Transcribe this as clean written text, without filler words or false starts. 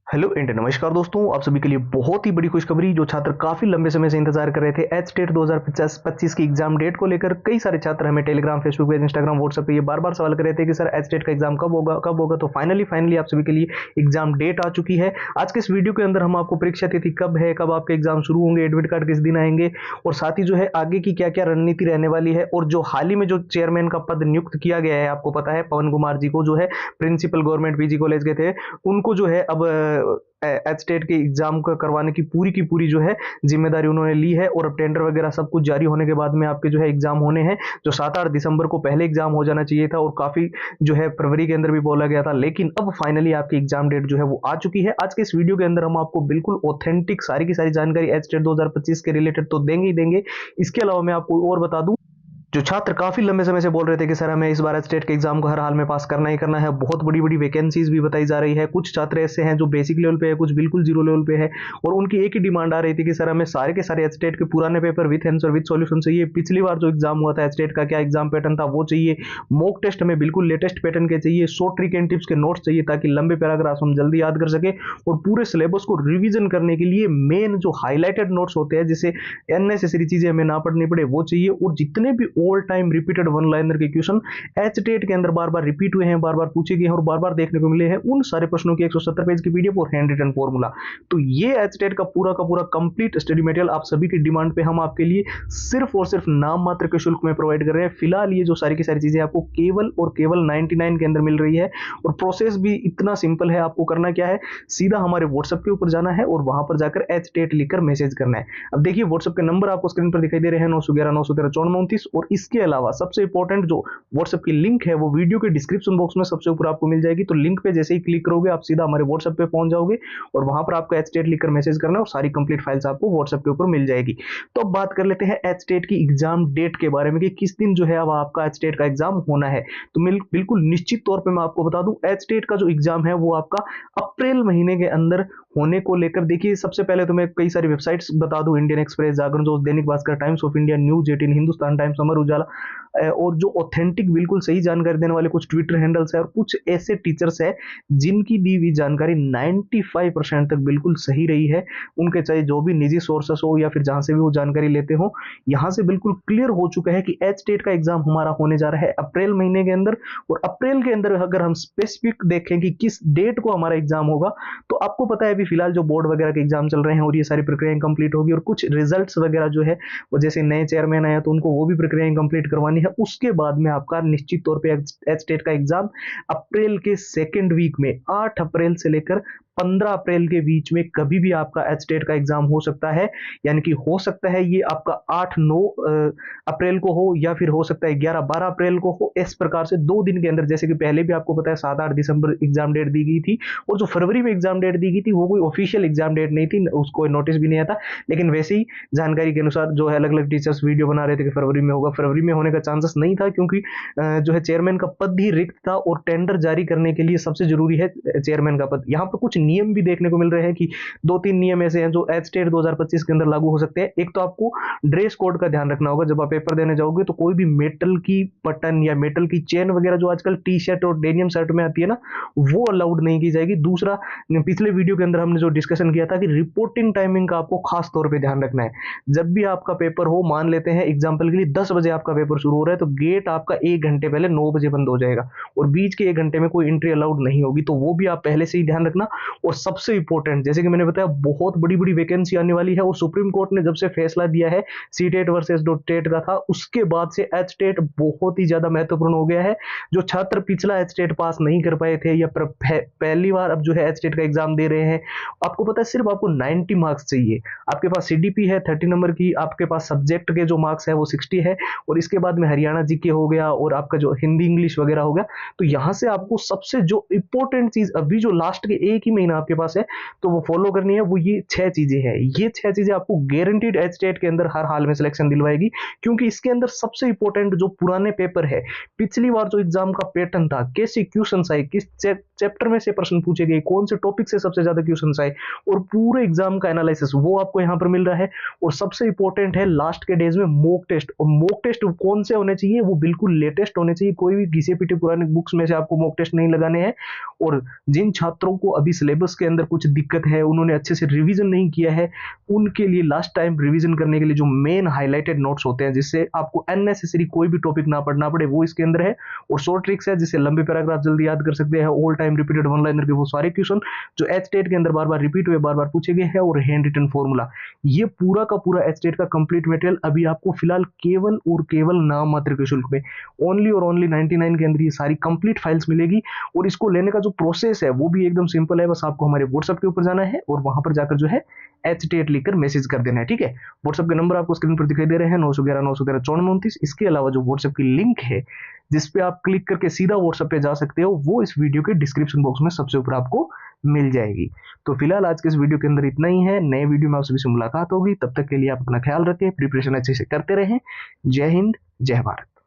Hello India, नमस्कार दोस्तों। आप सभी के लिए बहुत ही बड़ी खुशखबरी। जो छात्र काफी लंबे समय से इंतजार कर रहे थे एच टेट 2025 की एग्जाम डेट को लेकर, कई सारे छात्र हमें Telegram, Facebook page, Instagram, WhatsApp पे ये बार बार सवाल कर रहे थे कि सर एच टेट का एग्जाम कब होगा कब होगा। तो फाइनली आप सभी के लिए एग्जाम डेट आ चुकी है। आज के इस वीडियो के अंदर हम आपको परीक्षा तिथि कब है, कब आपके एग्जाम शुरू होंगे, एडमिट कार्ड किस दिन आएंगे, और साथ ही जो है आगे की क्या क्या रणनीति रहने वाली है। और जो हाल ही में जो चेयरमैन का पद नियुक्त किया गया है, आपको पता है पवन कुमार जी को, जो है प्रिंसिपल गवर्नमेंट पीजी कॉलेज के थे, उनको जो है अब एच टेट के एग्जाम को करवाने की पूरी जो है जिम्मेदारी उन्होंने ली है। और अब टेंडर वगैरह सब कुछ जारी होने के बाद में आपके जो है एग्जाम होने हैं। जो 7-8 दिसंबर को पहले एग्जाम हो जाना चाहिए था, और काफी जो है फरवरी के अंदर भी बोला गया था, लेकिन अब फाइनली आपकी एग्जाम डेट जो है वो आ चुकी है। आज के इस वीडियो के अंदर हम आपको बिल्कुल ऑथेंटिक सारी की सारी जानकारी एच टेट 2025 के रिलेटेड तो देंगे ही देंगे। इसके अलावा मैं आपको और बता दूं, जो छात्र काफी लंबे समय से बोल रहे थे कि सर हमें इस बार स्टेट के एग्जाम को हर हाल में पास करना ही करना है, बहुत बड़ी बड़ी वैकेंसीज भी बताई जा रही है। कुछ छात्र ऐसे हैं जो बेसिक लेवल पे है, कुछ बिल्कुल जीरो लेवल पे है, और उनकी एक ही डिमांड आ रही थी कि सर हमें सारे के सारे स्टेट के पुराने paper with answer with solution चाहिए। पिछली बार जो एग्जाम हुआ था स्टेट का क्या एग्जाम पैटर्न था वो चाहिए। मॉक टेस्ट हमें बिल्कुल लेटेस्ट पैटर्न के चाहिए। शॉर्ट ट्रिक एंड टिप्स के नोट्स चाहिए ताकि लंबे पैराग्राफ हम जल्दी याद कर सके, और पूरे सिलेबस को रिविजन करने के लिए मेन जो हाईलाइटेड नोट्स होते हैं, जिससे अननेसेसरी चीजें हमें ना पढ़नी पड़े, वो चाहिए। और जितने भी all time repeated one liner के क्वेश्चन एच टेट के अंदर बार बार रिपीट हुए हैं, बार बार पूछे गए हैं और बार बार देखने को मिले हैं, उन सारे प्रश्नों की 170 पेज की पीडीएफ और हैंड रिटन फॉर्मूला। तो ये एच टेट का पूरा कंप्लीट स्टडी मटेरियल आप सभी की डिमांड पे हम आपके लिए सिर्फ और सिर्फ नाम मात्र के शुल्क में प्रोवाइड कर रहे हैं। फिलहाल ये जो सारी की सारी चीजें आपको केवल और केवल 99 के अंदर मिल रही है। और प्रोसेस भी इतना सिंपल है। आपको करना क्या है, सीधा हमारे व्हाट्सएप के ऊपर जाना है और वहां पर जाकर एच टेट लिखकर मैसेज करना है। अब देखिए व्हाट्सएप के नंबर आपको स्क्रीन पर दिखाई दे रहे हैं, 911 913 9429। और इसके अलावा सबसे इंपॉर्टेंट जो व्हाट्सएप की लिंक है वो वीडियो के डिस्क्रिप्शन बॉक्स में सबसे ऊपर आपको मिल जाएगी। तो लिंक पे जैसे ही क्लिक करोगे आप सीधा हमारे व्हाट्सएप पे पहुंच जाओगे, और वहां पर आपको एच टेट लिखकर मैसेज करना है, और सारी कंप्लीट फाइल्स आपको व्हाट्सएप के ऊपर मिल जाएगी। तो अब बात कर लेते हैं एच टेट की एग्जाम डेट के बारे में कि किस दिन जो है अब आपका एच टेट का एग्जाम होना है। तो बिल्कुल निश्चित तौर पर मैं आपको बता दूं, एच टेट का जो एग्जाम है वो आपका अप्रैल महीने के अंदर होने को लेकर, देखिए सबसे पहले तो मैं कई सारी वेबसाइट्स बता दूं, इंडियन एक्सप्रेस, जागरण, जो Dainik Bhaskar, Times of India, News 18, Hindustan Times, Amar Ujala, और जो ऑथेंटिक बिल्कुल सही जानकारी देने वाले कुछ ट्विटर हैंडल्स है, और कुछ ऐसे टीचर्स है जिनकी दी हुई जानकारी 95% तक बिल्कुल सही रही है। उनके चाहे जो भी निजी सोर्सेस हो या फिर जहां से भी वो जानकारी लेते हो, यहां से बिल्कुल क्लियर हो चुका है कि एच टेट का एग्जाम हमारा होने जा रहा है अप्रैल महीने के अंदर। और अप्रैल के अंदर अगर हम स्पेसिफिक देखें कि किस डेट को हमारा एग्जाम होगा, तो आपको पता है अभी फिलहाल जो बोर्ड वगैरह के एग्जाम चल रहे हैं और ये सारी प्रक्रियाएं कंप्लीट होगी, और कुछ रिजल्ट्स वगैरह जो है वो जैसे नए चेयरमैन आया तो उनको वो भी प्रक्रियाएं कंप्लीट करवानी है। उसके बाद में आपका निश्चित तौर पे एच टेट का एग्जाम अप्रैल के सेकेंड वीक में 8 अप्रैल से लेकर 15 अप्रैल के बीच में कभी भी आपका एच टेट का एग्जाम हो सकता है। यानी कि हो सकता है ये आपका 8-9 अप्रैल को हो, या फिर हो सकता है 11-12 अप्रैल को हो। इस प्रकार से 2 दिन के अंदर, जैसे कि पहले भी आपको पता है 7-8 दिसंबर एग्जाम डेट दी गई थी, और जो फरवरी में एग्जाम डेट दी गई थी वो कोई ऑफिशियल एग्जाम डेट नहीं थी, उसको नोटिस भी नहीं आता। लेकिन वैसे ही जानकारी के अनुसार जो है अलग अलग टीचर्स वीडियो बना रहे थे कि फरवरी में होगा। फरवरी में होने का चांसेस नहीं था, क्योंकि जो है चेयरमैन का पद ही रिक्त था, और टेंडर जारी करने के लिए सबसे जरूरी है चेयरमैन का पद। यहाँ पर कुछ नियम भी देखने को मिल रहे हैं कि 2-3 नियम ऐसे हैं जो एच टेट 2025 के अंदर लागू हो सकते हैं। एक तो आपको ड्रेस कोड का ध्यान रखना होगा। जब आप पेपर देने जाओगे तो कोई भी मेटल की बटन या मेटल की चेन वगैरह जो आजकल टी शर्ट और डेनियम शर्ट में आती है ना, वो अलाउड नहीं की जाएगी। दूसरा, पिछले वीडियो के अंदर हमने जो डिस्कशन किया था कि रिपोर्टिंग टाइमिंग का आपको खास तौर पर ध्यान रखना है। जब भी आपका पेपर हो, मान लेते हैं एग्जाम्पल के लिए 10 बजे आपका पेपर शुरू हो रहा है, तो गेट आपका 1 घंटे पहले 9 बजे बंद हो जाएगा, और बीच के 1 घंटे में कोई एंट्री अलाउड नहीं होगी। तो वो भी आप पहले से ही ध्यान रखना। और सबसे इंपॉर्टेंट, जैसे कि मैंने बताया, बहुत बड़ी बड़ी वैकेंसी आने वाली है, और सुप्रीम कोर्ट ने जब से फैसला दिया है सी टेट वर्सेस टेट का था, उसके बाद से एच टेट बहुत ही ज्यादा महत्वपूर्ण हो गया है। जो छात्र पिछला एच टेट पास नहीं कर पाए थे, या पहली बार अब जो है एच टेट का एग्जाम दे रहे हैं, आपको पता है सिर्फ आपको 90 मार्क्स चाहिए। आपके पास सीडीपी है 30 नंबर की, आपके पास सब्जेक्ट के जो मार्क्स है वो 60 है, और इसके बाद में हरियाणा जीके हो गया, और आपका जो हिंदी इंग्लिश वगैरह हो गया। तो यहां से आपको सबसे जो इंपॉर्टेंट चीज अभी जो लास्ट के 1 ही महीना आपके पास है तो वो फॉलो करनी है, वो ये 6 चीजें हैं। ये 6 चीजें आपको गारंटीड एच टेट के अंदर हर हाल में सिलेक्शन दिलवाएगी, क्योंकि इसके अंदर सबसे इंपॉर्टेंट जो पुराने पेपर है, पिछली बार जो एग्जाम का पैटर्न था, कैसे क्वेश्चन आए, किस चैप्टर में से प्रश्न पूछे गए, कौन से टॉपिक से सबसे ज्यादा क्वेश्चन आए, और पूरे एग्जाम का एनालिसिस वो आपको यहां पर मिल रहा है। और सबसे इंपॉर्टेंट है लास्ट के डेज में मॉक टेस्ट। और मॉक टेस्ट कौन से होने चाहिए, वो बिल्कुल लेटेस्ट होने चाहिए। कोई भी घिसे पीटे पुराने बुक्स में से आपको मॉक टेस्ट नहीं लगाने हैं। और जिन छात्रों को अभी सिलेबस के अंदर कुछ दिक्कत है, उन्होंने अच्छे से रिवीजन नहीं किया है, उनके लिए लास्ट टाइम रिवीजन करने के लिए जो मेन हाईलाइटेड नोट्स होते हैं जिससे आपको अननेसेसरी कोई भी टॉपिक ना पढ़ना पड़े, वो इसके अंदर है। और शॉर्ट ट्रिक्स है जिससे लंबे पैराग्राफ जल्दी याद कर सकते हैं। All time repeated one liner के वो सारे क्वेश्चन जो एच टेट के अंदर बार बार रिपीट हुए, बार बार पूछे गए हैं, और हैंड रिटन फॉर्मूला, ये पूरा का पूरा एच टेट का कंप्लीट मटेरियल अभी आपको फिलहाल केवल और केवल नाम मात्र के शुल्क में ओनली और ओनली 99 के अंदर ये सारी कंप्लीट फाइल्स मिलेगी। और इसको लेने का जो प्रोसेस है वो भी एकदम सिंपल है, बस आपको हमारे व्हाट्सएप के ऊपर जाना है और वहां पर जाकर जो है एच टेट लिखकर मैसेज कर देना है, ठीक है। व्हाट्सएप के नंबर आपको स्क्रीन पर दिखाई दे रहे हैं, 911 913 9429। इसके अलावा जो व्हाट्सएप की लिंक है जिसपे आप क्लिक करके सीधा व्हाट्सएप पे जा सकते हो, वो इस वीडियो के डिस्क्रिप्शन बॉक्स में सबसे ऊपर आपको मिल जाएगी। तो फिलहाल आज के इस वीडियो के अंदर इतना ही है। नए वीडियो में आप सभी से मुलाकात होगी, तब तक के लिए आप अपना ख्याल रखें, प्रिपरेशन अच्छे से करते रहें। जय हिंद, जय भारत।